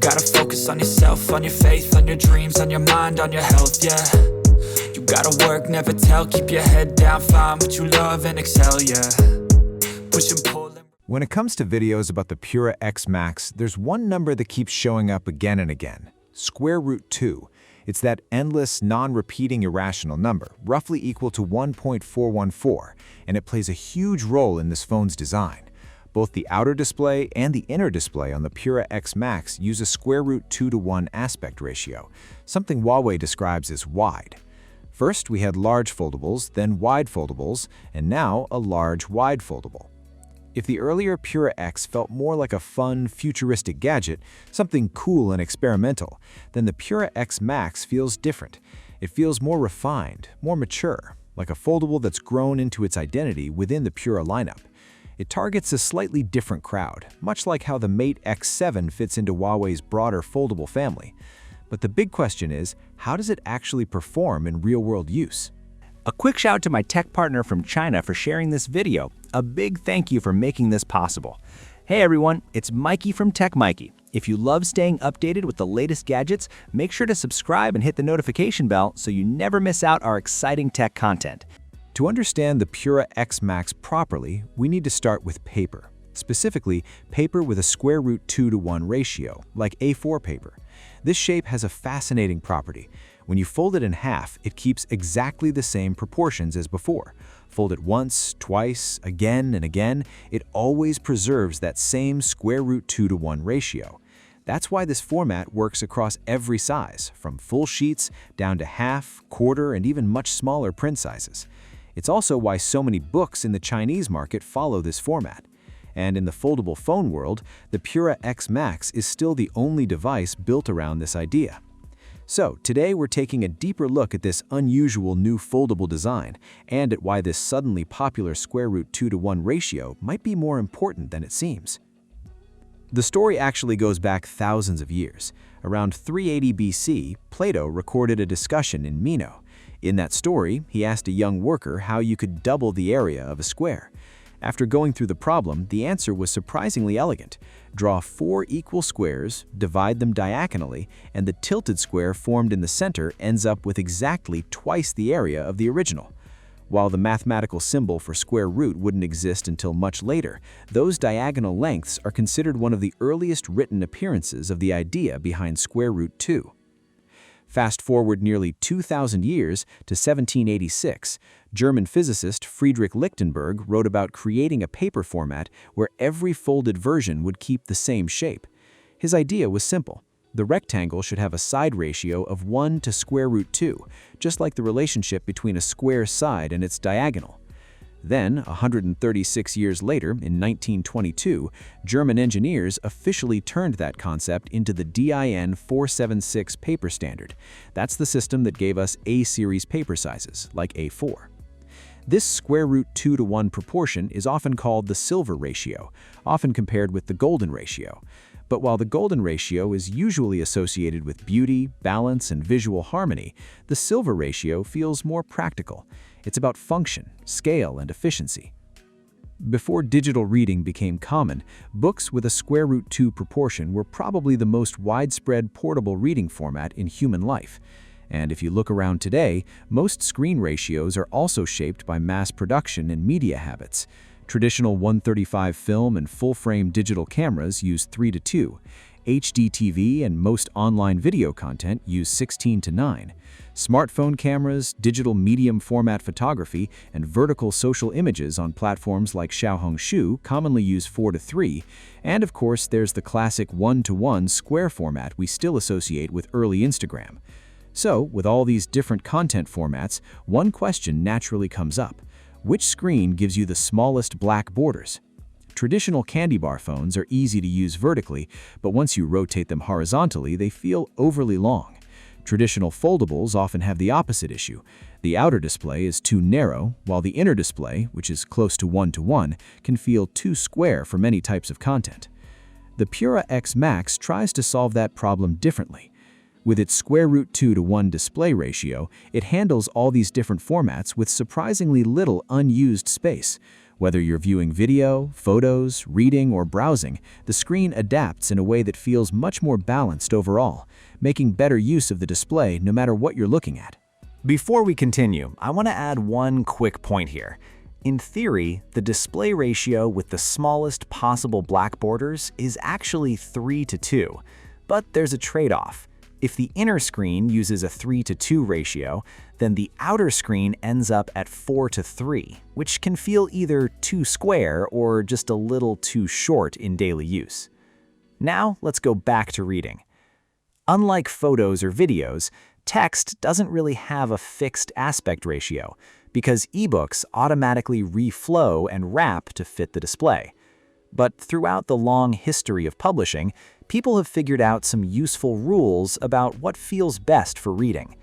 gotta focus on yourself, on your faith, on your dreams, on your mind, on your health, yeah. You gotta work, never tell, keep your head down, find what you love and excel, yeah. Push and pull and... When it comes to videos about the Pura X Max, there's one number that keeps showing up again and again: square root 2. It's that endless, non-repeating irrational number, roughly equal to 1.414, and it plays a huge role in this phone's design. Both the outer display and the inner display on the Pura X Max use a square root 2:1 aspect ratio, something Huawei describes as wide. First, we had large foldables, then wide foldables, and now a large wide foldable. If the earlier Pura X felt more like a fun, futuristic gadget, something cool and experimental, then the Pura X Max feels different. It feels more refined, more mature, like a foldable that's grown into its identity within the Pura lineup. It targets a slightly different crowd, much like how the Mate X7 fits into Huawei's broader foldable family. But the big question is, how does it actually perform in real-world use? A quick shout out to my tech partner from China for sharing this video. A big thank you for making this possible. Hey everyone, it's Maiky from techmaiky. If you love staying updated with the latest gadgets, make sure to subscribe and hit the notification bell so you never miss out our exciting tech content. To understand the Pura X Max properly, we need to start with paper. Specifically, paper with a square root 2:1 ratio, like A4 paper. This shape has a fascinating property. When you fold it in half, it keeps exactly the same proportions as before. Fold it once, twice, again, and again, it always preserves that same square root 2:1 ratio. That's why this format works across every size, from full sheets down to half, quarter, and even much smaller print sizes. It's also why so many books in the Chinese market follow this format. And in the foldable phone world, the Pura X Max is still the only device built around this idea. So today we're taking a deeper look at this unusual new foldable design and at why this suddenly popular square root 2:1 ratio might be more important than it seems. The story actually goes back thousands of years. Around 380 BC, Plato recorded a discussion in Meno. In that story, he asked a young worker how you could double the area of a square. After going through the problem, the answer was surprisingly elegant. Draw 4 equal squares, divide them diagonally, and the tilted square formed in the center ends up with exactly twice the area of the original. While the mathematical symbol for square root wouldn't exist until much later, those diagonal lengths are considered one of the earliest written appearances of the idea behind square root 2. Fast forward nearly 2,000 years to 1786, German physicist Friedrich Lichtenberg wrote about creating a paper format where every folded version would keep the same shape. His idea was simple. The rectangle should have a side ratio of 1 to square root 2, just like the relationship between a square side and its diagonal. Then, 136 years later, in 1922, German engineers officially turned that concept into the DIN 476 paper standard. That's the system that gave us A-series paper sizes, like A4. This square root 2:1 proportion is often called the silver ratio, often compared with the golden ratio. But while the golden ratio is usually associated with beauty, balance, and visual harmony, the silver ratio feels more practical. It's about function, scale, and efficiency. Before digital reading became common, books with a square root 2 proportion were probably the most widespread portable reading format in human life. And if you look around today, most screen ratios are also shaped by mass production and media habits. Traditional 135 film and full-frame digital cameras use 3:2. HD TV and most online video content use 16:9. Smartphone cameras, digital medium format photography, and vertical social images on platforms like Xiaohongshu commonly use 4:3. And of course, there's the classic 1:1 square format we still associate with early Instagram. So, with all these different content formats, one question naturally comes up. Which screen gives you the smallest black borders? Traditional candy bar phones are easy to use vertically, but once you rotate them horizontally, they feel overly long. Traditional foldables often have the opposite issue. The outer display is too narrow, while the inner display, which is close to 1:1, can feel too square for many types of content. The Pura X Max tries to solve that problem differently. With its square root 2:1 display ratio, it handles all these different formats with surprisingly little unused space. Whether you're viewing video, photos, reading, or browsing, the screen adapts in a way that feels much more balanced overall, making better use of the display no matter what you're looking at. Before we continue, I want to add one quick point here. In theory, the display ratio with the smallest possible black borders is actually 3:2, but there's a trade-off. If the inner screen uses a 3:2 ratio, then the outer screen ends up at 4:3, which can feel either too square or just a little too short in daily use. Now, let's go back to reading. Unlike photos or videos, text doesn't really have a fixed aspect ratio because ebooks automatically reflow and wrap to fit the display. But throughout the long history of publishing, people have figured out some useful rules about what feels best for reading.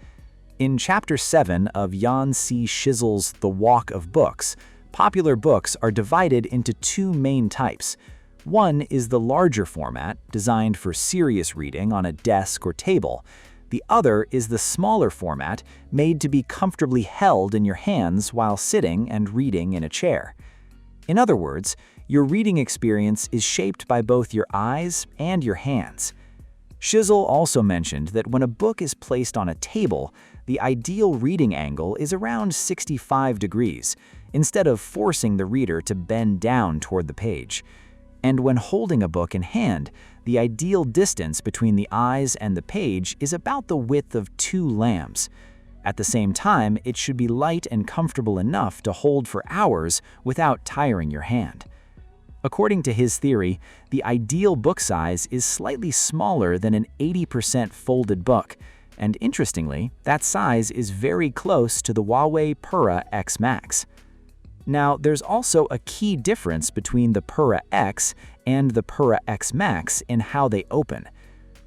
In Chapter 7 of Jan C. Schizel's The Walk of Books, popular books are divided into two main types. One is the larger format, designed for serious reading on a desk or table. The other is the smaller format, made to be comfortably held in your hands while sitting and reading in a chair. In other words, your reading experience is shaped by both your eyes and your hands. Schizel also mentioned that when a book is placed on a table, the ideal reading angle is around 65 degrees, instead of forcing the reader to bend down toward the page. And when holding a book in hand, the ideal distance between the eyes and the page is about the width of 2 lambs. At the same time, it should be light and comfortable enough to hold for hours without tiring your hand. According to his theory, the ideal book size is slightly smaller than an 80% folded book, and interestingly, that size is very close to the Huawei Pura X Max. Now, there's also a key difference between the Pura X and the Pura X Max in how they open.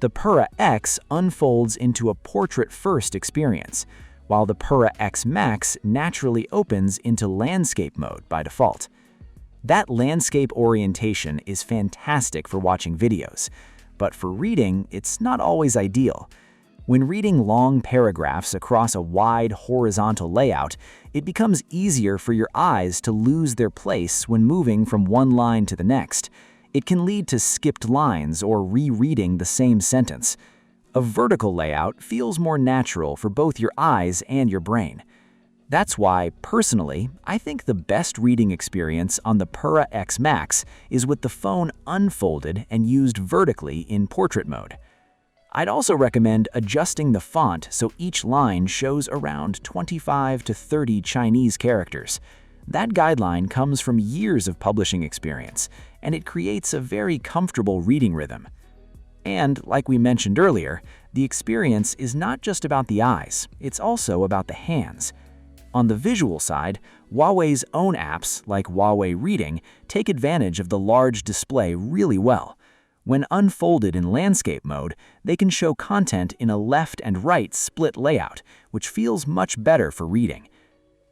The Pura X unfolds into a portrait-first experience, while the Pura X Max naturally opens into landscape mode by default. That landscape orientation is fantastic for watching videos, but for reading, it's not always ideal. When reading long paragraphs across a wide horizontal layout, it becomes easier for your eyes to lose their place when moving from one line to the next. It can lead to skipped lines or rereading the same sentence. A vertical layout feels more natural for both your eyes and your brain. That's why, personally, I think the best reading experience on the Pura X Max is with the phone unfolded and used vertically in portrait mode. I'd also recommend adjusting the font so each line shows around 25 to 30 Chinese characters. That guideline comes from years of publishing experience, and it creates a very comfortable reading rhythm. And, like we mentioned earlier, the experience is not just about the eyes, it's also about the hands. On the visual side, Huawei's own apps, like Huawei Reading, take advantage of the large display really well. When unfolded in landscape mode, they can show content in a left and right split layout, which feels much better for reading.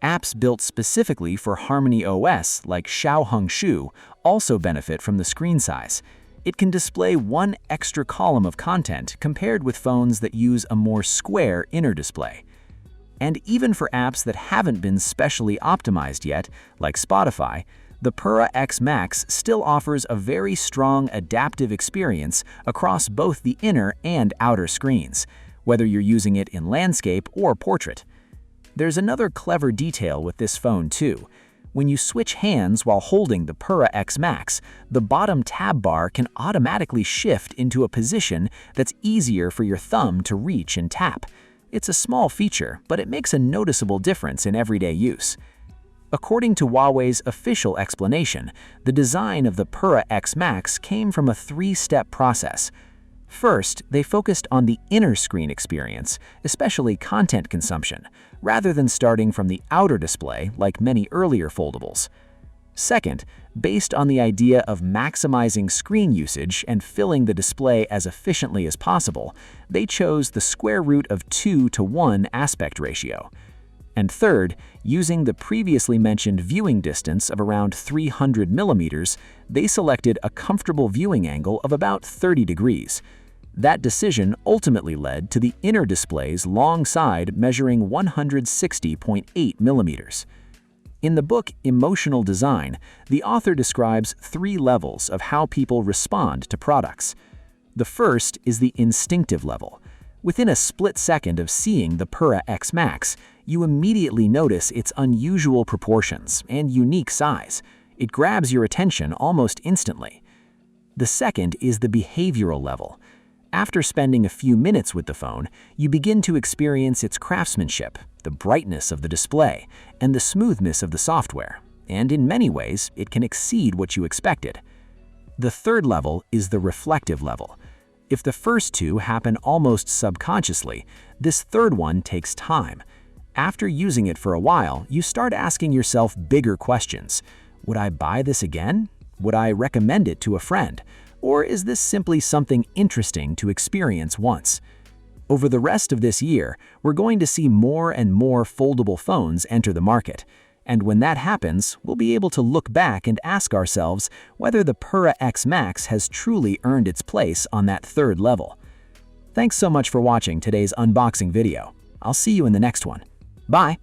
Apps built specifically for Harmony OS, like Xiaohongshu, also benefit from the screen size. It can display one extra column of content compared with phones that use a more square inner display. And even for apps that haven't been specially optimized yet, like Spotify, the Pura X Max still offers a very strong adaptive experience across both the inner and outer screens, whether you're using it in landscape or portrait. There's another clever detail with this phone too. When you switch hands while holding the Pura X Max, the bottom tab bar can automatically shift into a position that's easier for your thumb to reach and tap. It's a small feature, but it makes a noticeable difference in everyday use. According to Huawei's official explanation, the design of the Pura X Max came from a 3-step process. First, they focused on the inner screen experience, especially content consumption, rather than starting from the outer display like many earlier foldables. Second, based on the idea of maximizing screen usage and filling the display as efficiently as possible, they chose the square root of 2:1 aspect ratio. And third, using the previously mentioned viewing distance of around 300 millimeters, they selected a comfortable viewing angle of about 30 degrees. That decision ultimately led to the inner display's long side measuring 160.8 millimeters. In the book Emotional Design, the author describes 3 levels of how people respond to products. The first is the instinctive level. Within a split second of seeing the Pura X Max, you immediately notice its unusual proportions and unique size. It grabs your attention almost instantly. The second is the behavioral level. After spending a few minutes with the phone, you begin to experience its craftsmanship, the brightness of the display, and the smoothness of the software, and in many ways, it can exceed what you expected. The third level is the reflective level. If the first 2 happen almost subconsciously, this third one takes time. After using it for a while, you start asking yourself bigger questions. Would I buy this again? Would I recommend it to a friend? Or is this simply something interesting to experience once? Over the rest of this year, we're going to see more and more foldable phones enter the market. And when that happens, we'll be able to look back and ask ourselves whether the Pura X Max has truly earned its place on that third level. Thanks so much for watching today's unboxing video. I'll see you in the next one. Bye!